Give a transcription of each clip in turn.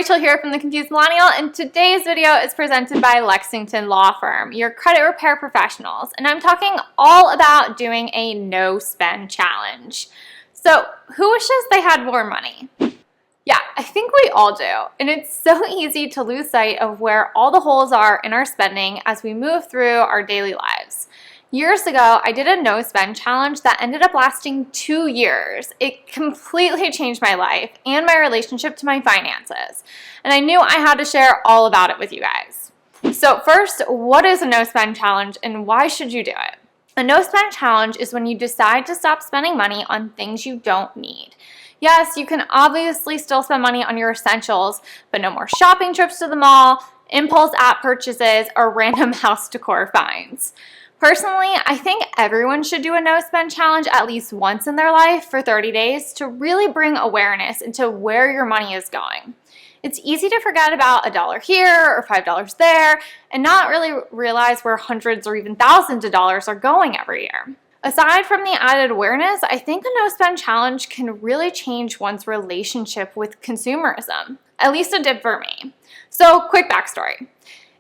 Rachel here from The Confused Millennial, and today's video is presented by Lexington Law Firm, your credit repair professionals, and I'm talking all about doing a no-spend challenge. So, who wishes they had more money? Yeah, I think we all do, and it's so easy to lose sight of where all the holes are in our spending as we move through our daily lives. Years ago, I did a no-spend challenge that ended up lasting 2 years. It completely changed my life and my relationship to my finances, and I knew I had to share all about it with you guys. So first, what is a no-spend challenge and why should you do it? A no-spend challenge is when you decide to stop spending money on things you don't need. Yes, you can obviously still spend money on your essentials, but no more shopping trips to the mall, impulse app purchases, or random house decor finds. Personally, I think everyone should do a no-spend challenge at least once in their life for 30 days to really bring awareness into where your money is going. It's easy to forget about $1 here or $5 there and not really realize where hundreds or even thousands of dollars are going every year. Aside from the added awareness, I think a no-spend challenge can really change one's relationship with consumerism. At least it did for me. So, quick backstory.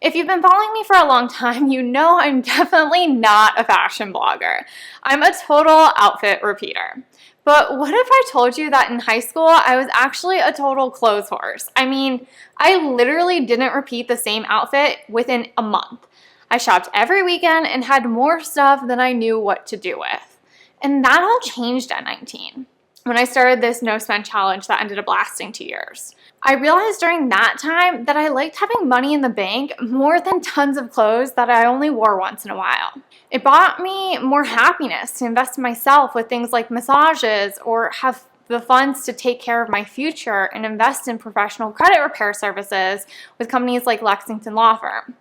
If you've been following me for a long time, you know I'm definitely not a fashion blogger. I'm a total outfit repeater. But what if I told you that in high school, I was actually a total clothes horse? I mean, I literally didn't repeat the same outfit within a month. I shopped every weekend and had more stuff than I knew what to do with. And that all changed at 19 when I started this no-spend challenge that ended up lasting 2 years. I realized during that time that I liked having money in the bank more than tons of clothes that I only wore once in a while. It brought me more happiness to invest in myself with things like massages or have the funds to take care of my future and invest in professional credit repair services with companies like Lexington Law Firm.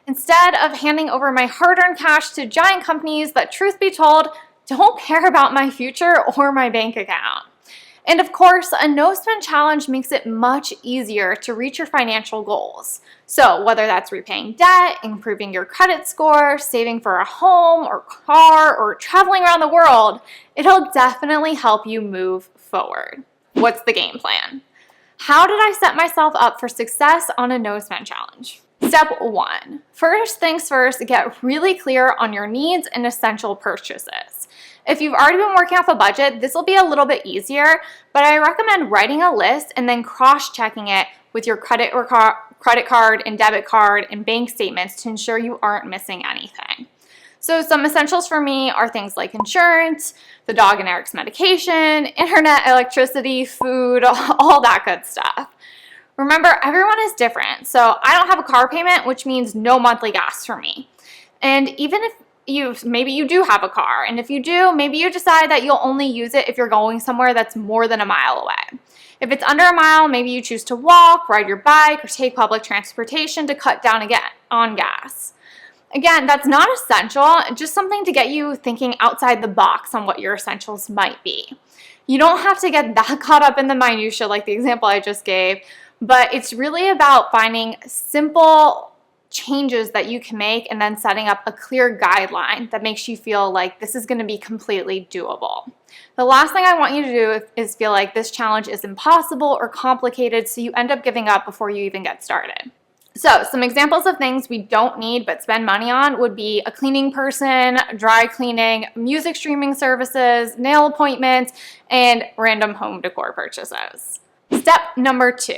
Instead of handing over my hard-earned cash to giant companies that, truth be told, don't care about my future or my bank account. And of course, a no-spend challenge makes it much easier to reach your financial goals. So whether that's repaying debt, improving your credit score, saving for a home or car, or traveling around the world, it'll definitely help you move forward. What's the game plan? How did I set myself up for success on a no-spend challenge? Step 1. First things first, get really clear on your needs and essential purchases. If you've already been working off a budget, this will be a little bit easier, but I recommend writing a list and then cross-checking it with your credit card and debit card and bank statements to ensure you aren't missing anything. So some essentials for me are things like insurance, the dog and Eric's medication, internet, electricity, food, all that good stuff. Remember, everyone is different, so I don't have a car payment, which means no monthly gas for me. And even if maybe you do have a car, and if you do, maybe you decide that you'll only use it if you're going somewhere that's more than a mile away. If it's under a mile, maybe you choose to walk, ride your bike, or take public transportation to cut down again on gas. Again, that's not essential, just something to get you thinking outside the box on what your essentials might be. You don't have to get that caught up in the minutia like the example I just gave, but it's really about finding simple changes that you can make and then setting up a clear guideline that makes you feel like this is going to be completely doable. The last thing I want you to do is feel like this challenge is impossible or complicated, so you end up giving up before you even get started. So some examples of things we don't need but spend money on would be a cleaning person, dry cleaning, music streaming services, nail appointments, and random home decor purchases. Step number 2,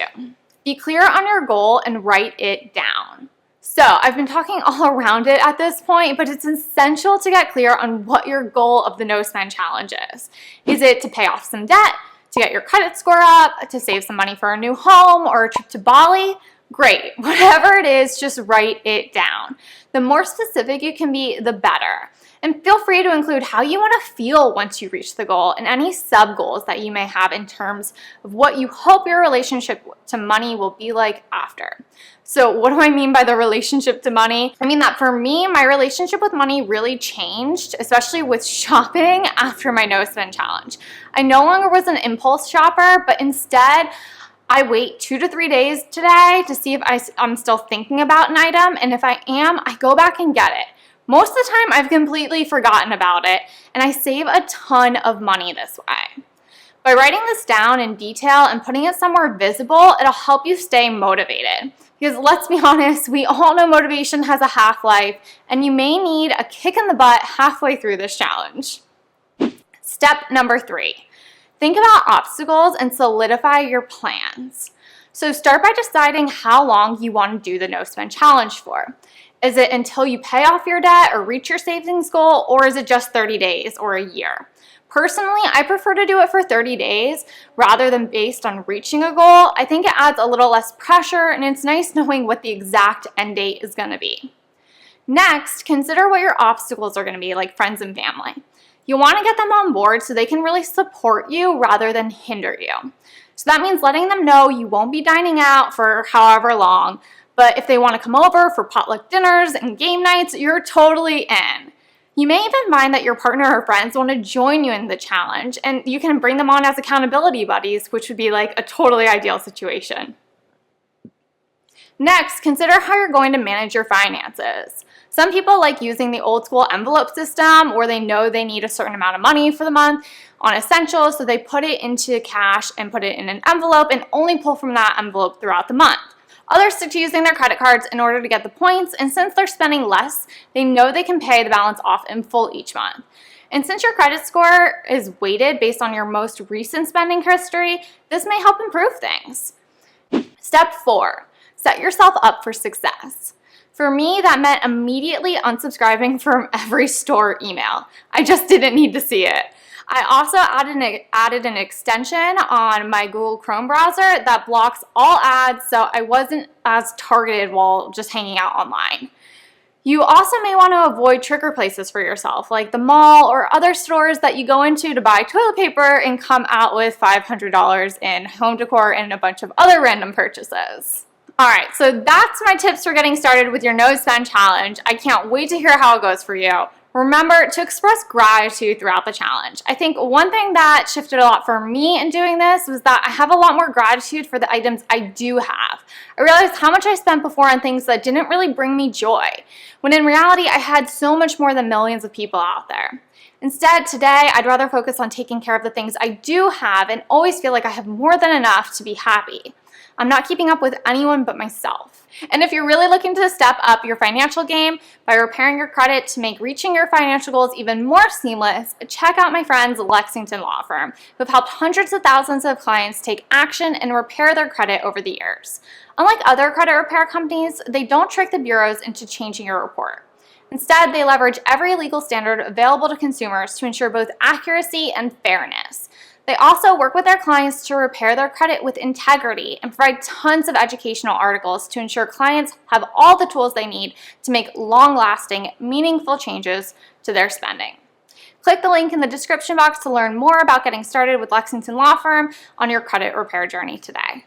be clear on your goal and write it down. So I've been talking all around it at this point, but it's essential to get clear on what your goal of the no-spend challenge is. Is it to pay off some debt, to get your credit score up, to save some money for a new home or a trip to Bali? Great, whatever it is, just write it down. The more specific you can be, the better. And feel free to include how you want to feel once you reach the goal and any sub-goals that you may have in terms of what you hope your relationship to money will be like after. So what do I mean by the relationship to money? I mean that for me, my relationship with money really changed, especially with shopping after my no-spend challenge. I no longer was an impulse shopper, but instead, I wait 2 to 3 days today to see if I'm still thinking about an item, and if I am, I go back and get it. Most of the time, I've completely forgotten about it, and I save a ton of money this way. By writing this down in detail and putting it somewhere visible, it'll help you stay motivated. Because let's be honest, we all know motivation has a half-life, and you may need a kick in the butt halfway through this challenge. Step number 3, think about obstacles and solidify your plans. So start by deciding how long you want to do the no spend challenge for. Is it until you pay off your debt or reach your savings goal, or is it just 30 days or a year? Personally, I prefer to do it for 30 days rather than based on reaching a goal. I think it adds a little less pressure, and it's nice knowing what the exact end date is going to be. Next, consider what your obstacles are going to be, like friends and family. You want to get them on board so they can really support you rather than hinder you. So that means letting them know you won't be dining out for however long, but if they want to come over for potluck dinners and game nights, you're totally in. You may even find that your partner or friends want to join you in the challenge, and you can bring them on as accountability buddies, which would be like a totally ideal situation. Next, consider how you're going to manage your finances. Some people like using the old school envelope system, where they know they need a certain amount of money for the month on essentials, so they put it into cash and put it in an envelope and only pull from that envelope throughout the month. Others stick to using their credit cards in order to get the points, and since they're spending less, they know they can pay the balance off in full each month. And since your credit score is weighted based on your most recent spending history, this may help improve things. Step 4, set yourself up for success. For me, that meant immediately unsubscribing from every store email. I just didn't need to see it. I also added an extension on my Google Chrome browser that blocks all ads, so I wasn't as targeted while just hanging out online. You also may want to avoid trigger places for yourself, like the mall or other stores that you go into to buy toilet paper and come out with $500 in home decor and a bunch of other random purchases. All right, so that's my tips for getting started with your no spend challenge. I can't wait to hear how it goes for you. Remember to express gratitude throughout the challenge. I think one thing that shifted a lot for me in doing this was that I have a lot more gratitude for the items I do have. I realized how much I spent before on things that didn't really bring me joy, when in reality I had so much more than millions of people out there. Instead, today, I'd rather focus on taking care of the things I do have and always feel like I have more than enough to be happy. I'm not keeping up with anyone but myself. And if you're really looking to step up your financial game by repairing your credit to make reaching your financial goals even more seamless, check out my friends Lexington Law Firm, who have helped hundreds of thousands of clients take action and repair their credit over the years. Unlike other credit repair companies, they don't trick the bureaus into changing your report. Instead, they leverage every legal standard available to consumers to ensure both accuracy and fairness. They also work with their clients to repair their credit with integrity and provide tons of educational articles to ensure clients have all the tools they need to make long-lasting, meaningful changes to their spending. Click the link in the description box to learn more about getting started with Lexington Law Firm on your credit repair journey today.